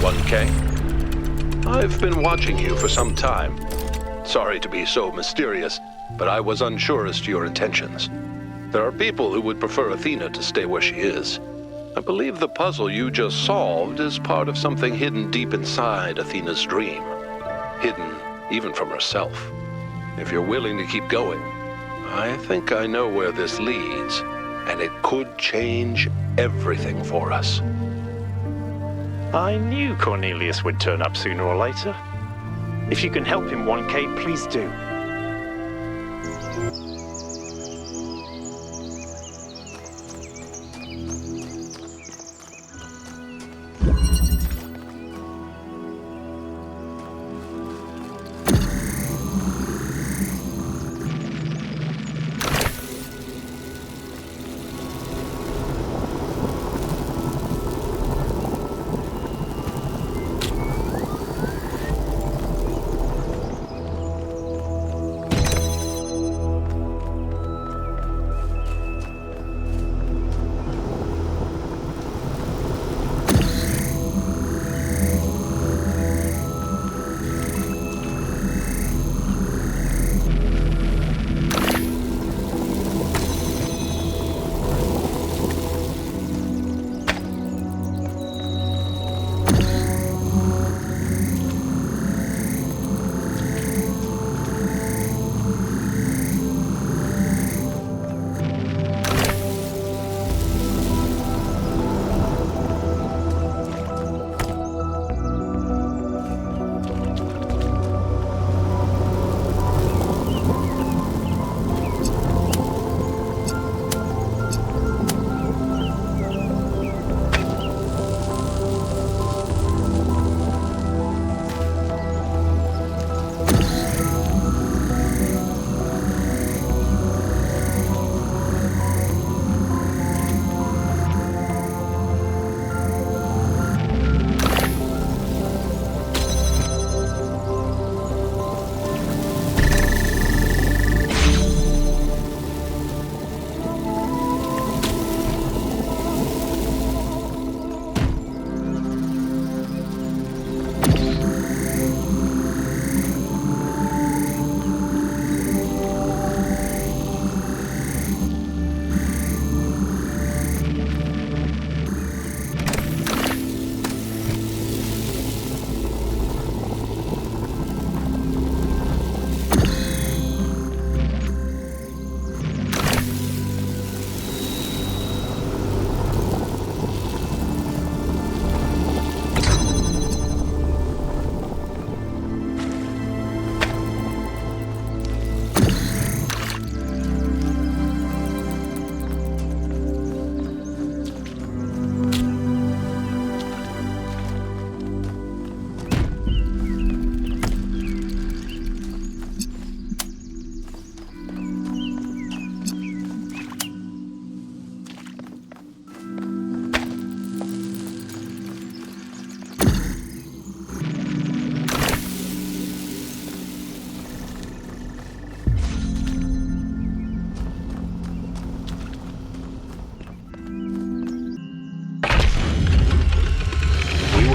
1K? I've been watching you for some time. Sorry to be so mysterious, but I was unsure as to your intentions. There are people who would prefer Athena to stay where she is. I believe the puzzle you just solved is part of something hidden deep inside Athena's dream. Hidden even from herself. If you're willing to keep going, I think I know where this leads, and it could change everything for us. I knew Cornelius would turn up sooner or later. If you can help him, 1K, please do.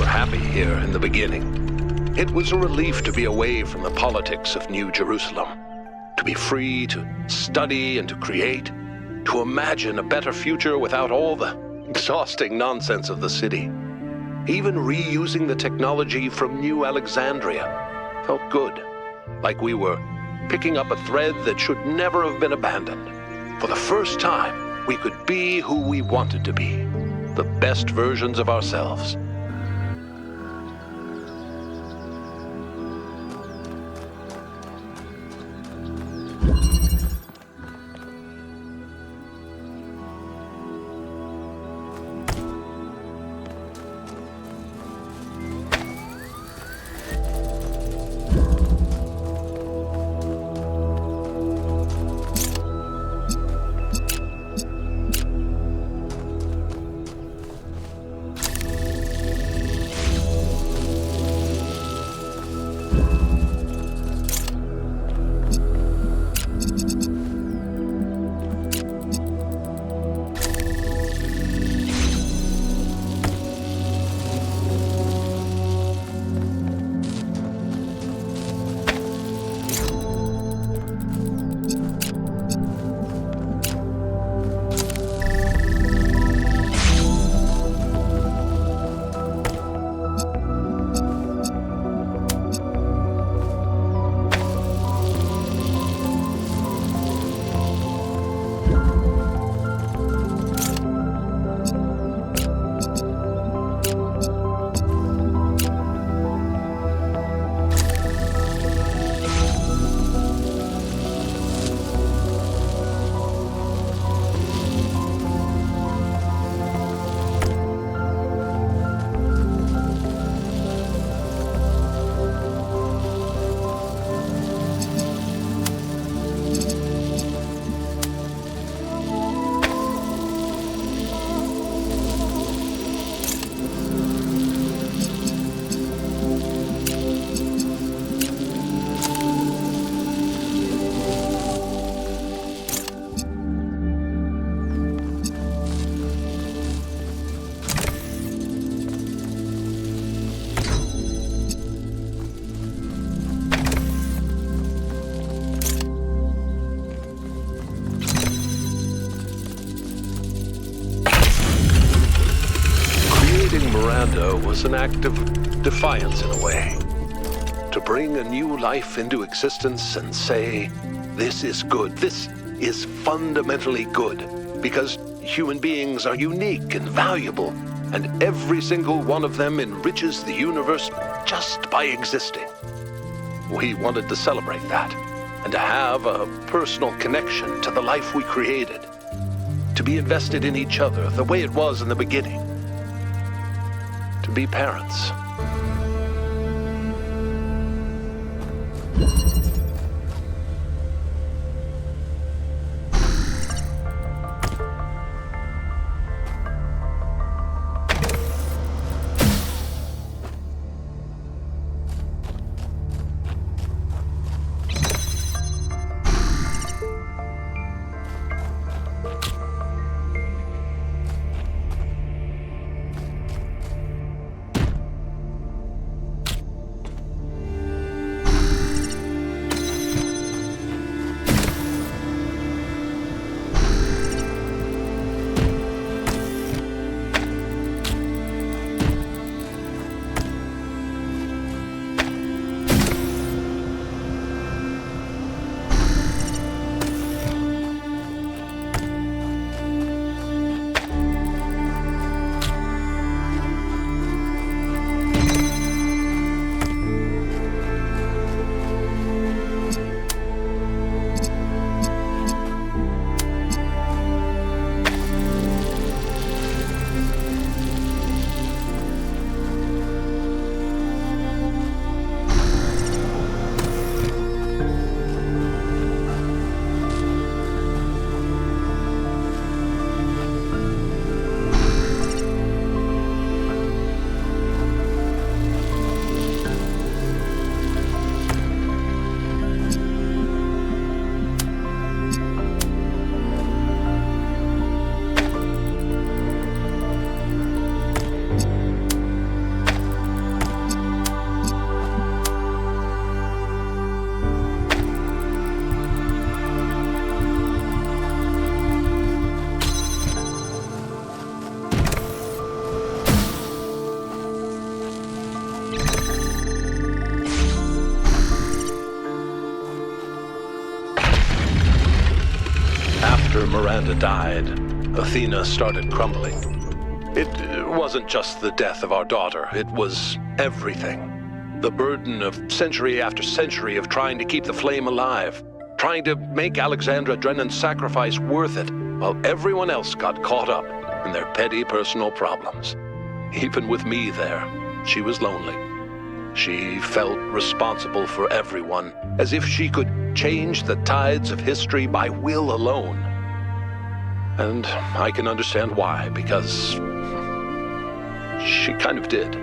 Happy here in the beginning. It was a relief to be away from the politics of New Jerusalem, to be free to study and to create, to imagine a better future without all the exhausting nonsense of the city. Even reusing the technology from New Alexandria felt good, like we were picking up a thread that should never have been abandoned. For the first time, we could be who we wanted to be, the best versions of ourselves. Creating Miranda was an act of defiance in a way. To bring a new life into existence and say, this is good, this is fundamentally good, because human beings are unique and valuable, and every single one of them enriches the universe just by existing. We wanted to celebrate that, and to have a personal connection to the life we created, to be invested in each other the way it was in the beginning, to be parents. After Miranda died, Athena started crumbling. It wasn't just the death of our daughter, it was everything. The burden of century after century of trying to keep the flame alive, trying to make Alexandra Drennan's sacrifice worth it, while everyone else got caught up in their petty personal problems. Even with me there, she was lonely. She felt responsible for everyone, as if she could change the tides of history by will alone. And I can understand why, because she kind of did.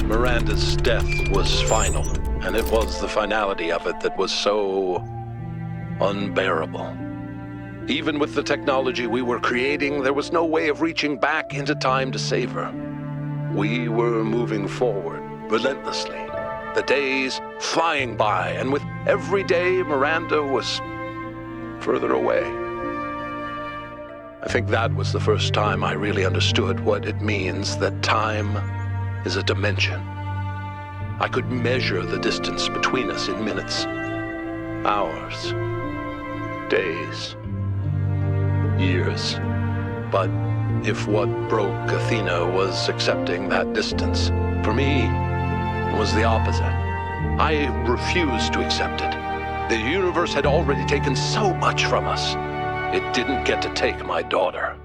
Miranda's death was final, and it was the finality of it that was so unbearable. Even with the technology we were creating, there was no way of reaching back into time to save her. We were moving forward, relentlessly. The days flying by, and with every day, Miranda was further away. I think that was the first time I really understood what it means that time is a dimension. I could measure the distance between us in minutes, hours, days, years. But if what broke Athena was accepting that distance, for me, it was the opposite. I refused to accept it. The universe had already taken so much from us. It didn't get to take my daughter.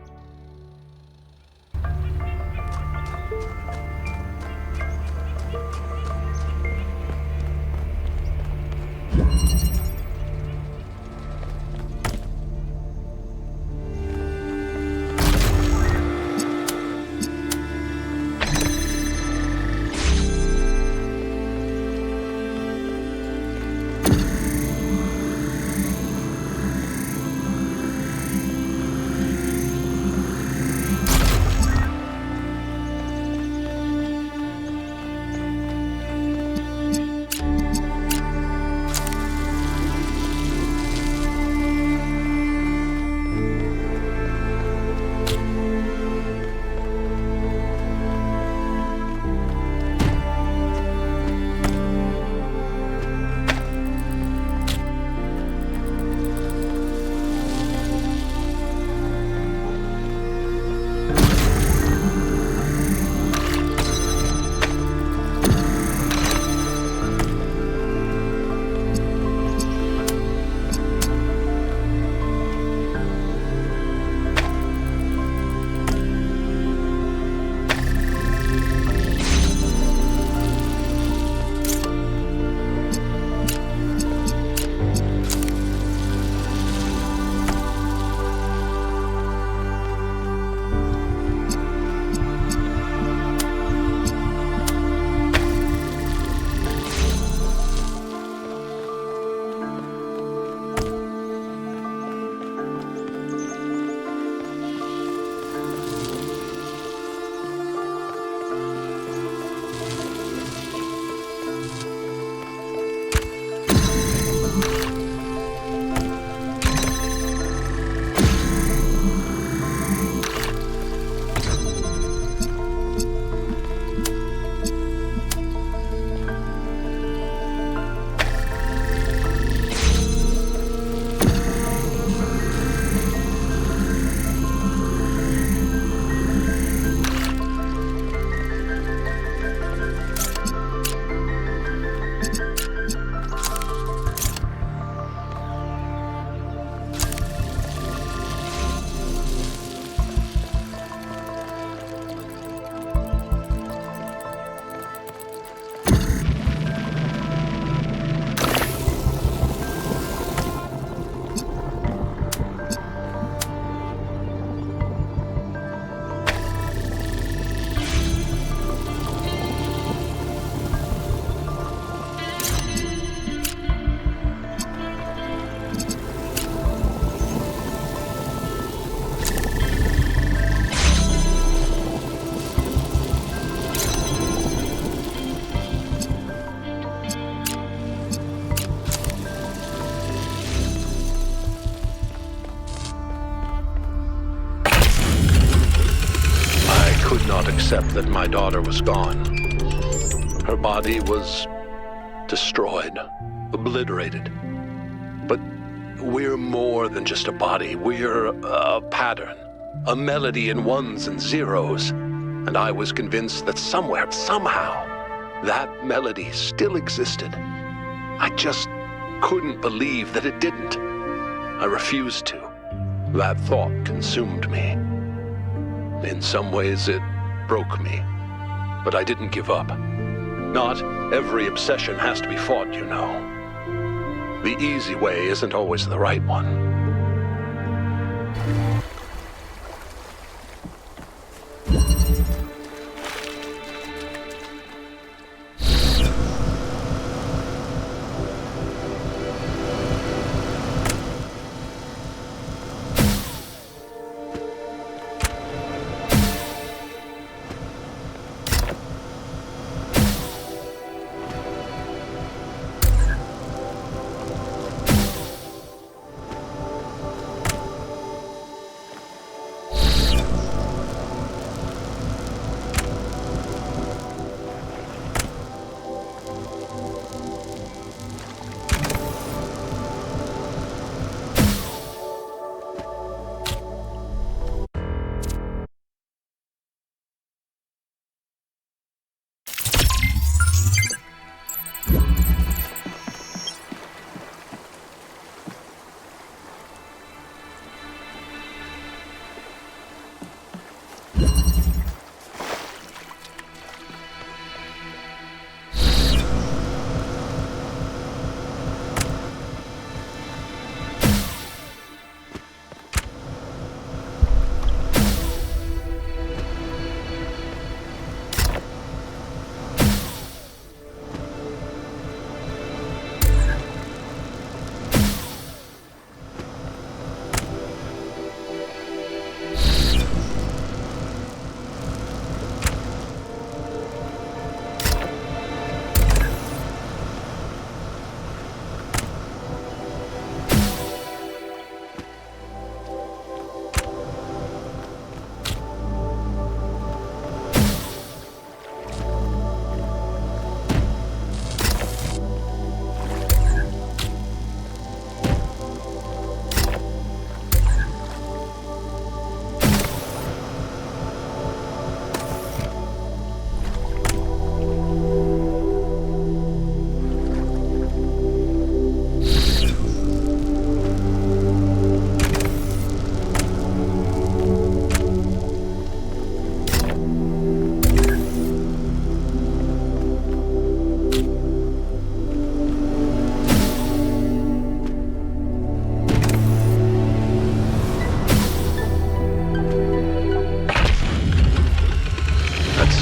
Except that my daughter was gone. Her body was destroyed, obliterated. But we're more than just a body. We're a pattern, a melody in ones and zeros. And I was convinced that somewhere, somehow, that melody still existed. I just couldn't believe that it didn't. I refused to. That thought consumed me. In some ways, it broke me. But I didn't give up. Not every obsession has to be fought, you know. The easy way isn't always the right one.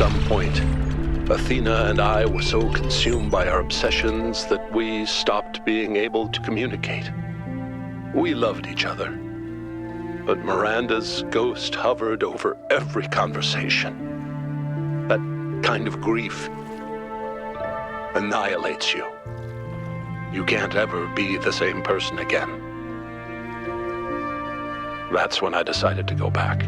some point, Athena and I were so consumed by our obsessions that we stopped being able to communicate. We loved each other, but Miranda's ghost hovered over every conversation. That kind of grief annihilates you. You can't ever be the same person again. That's when I decided to go back.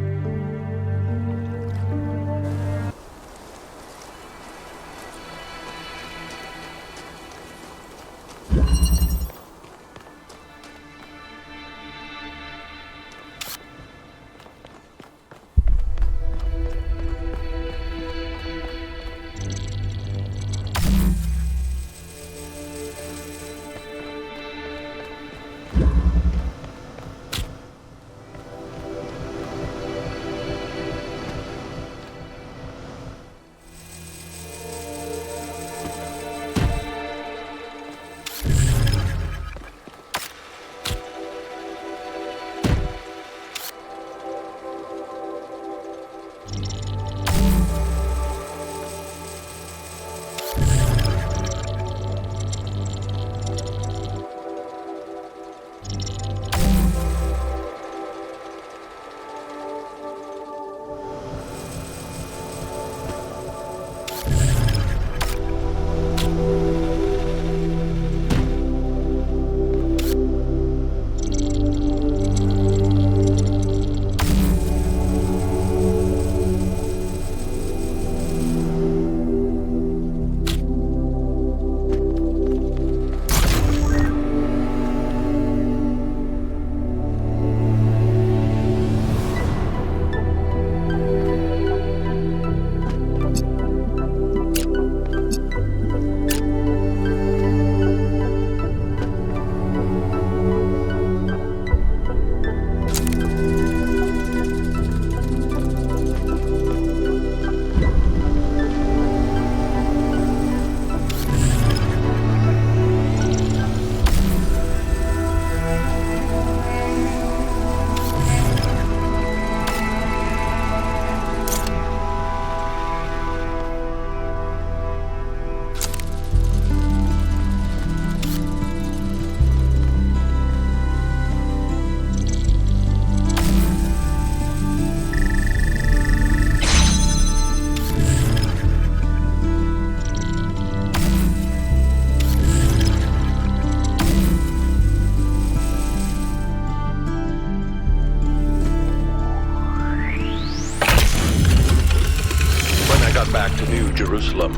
Back to New Jerusalem,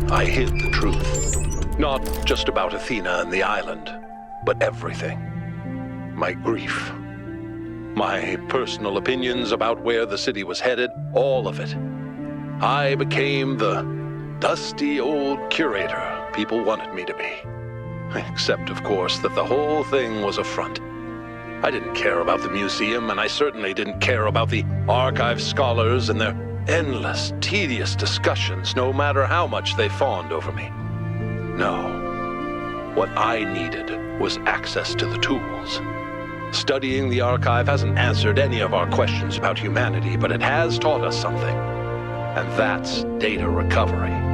I hid the truth. Not just about Athena and the island, but everything. My grief, my personal opinions about where the city was headed, all of it. I became the dusty old curator people wanted me to be. Except, of course, that the whole thing was a front. I didn't care about the museum, and I certainly didn't care about the archive scholars and their endless, tedious discussions, no matter how much they fawned over me. No. What I needed was access to the tools. Studying the archive hasn't answered any of our questions about humanity, but it has taught us something. And that's data recovery.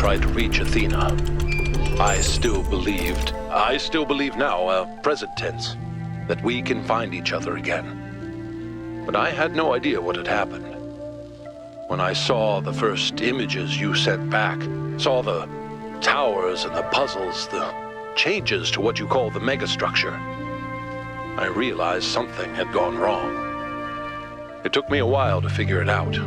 tried to reach Athena. I still believe now, present tense, that we can find each other again. But I had no idea what had happened. When I saw the first images you sent back, saw the towers and the puzzles, the changes to what you call the megastructure, I realized something had gone wrong. It took me a while to figure it out.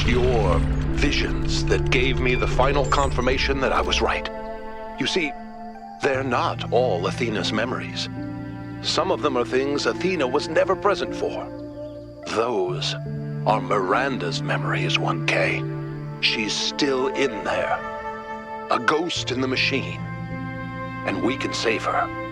Your visions that gave me the final confirmation that I was right. You see, they're not all Athena's memories. Some of them are things Athena was never present for. Those are Miranda's memories, 1K. She's still in there. A ghost in the machine. And we can save her.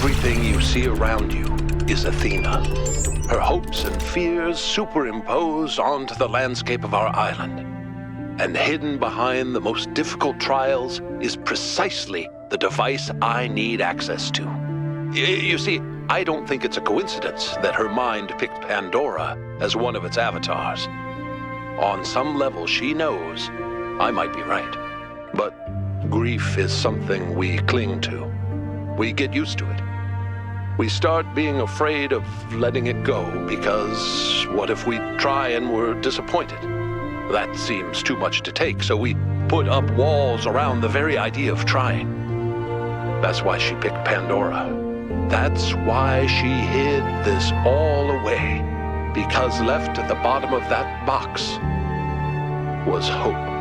Everything you see around you is Athena. Her hopes and fears superimposed onto the landscape of our island. And hidden behind the most difficult trials is precisely the device I need access to. You see, I don't think it's a coincidence that her mind picked Pandora as one of its avatars. On some level, she knows I might be right. But grief is something we cling to. We get used to it. We start being afraid of letting it go because what if we try and we're disappointed? That seems too much to take, so we put up walls around the very idea of trying. That's why she picked Pandora. That's why she hid this all away. Because left at the bottom of that box was hope.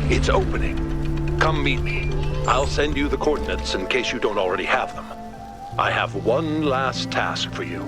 It's opening. Come meet me. I'll send you the coordinates in case you don't already have them. I have one last task for you.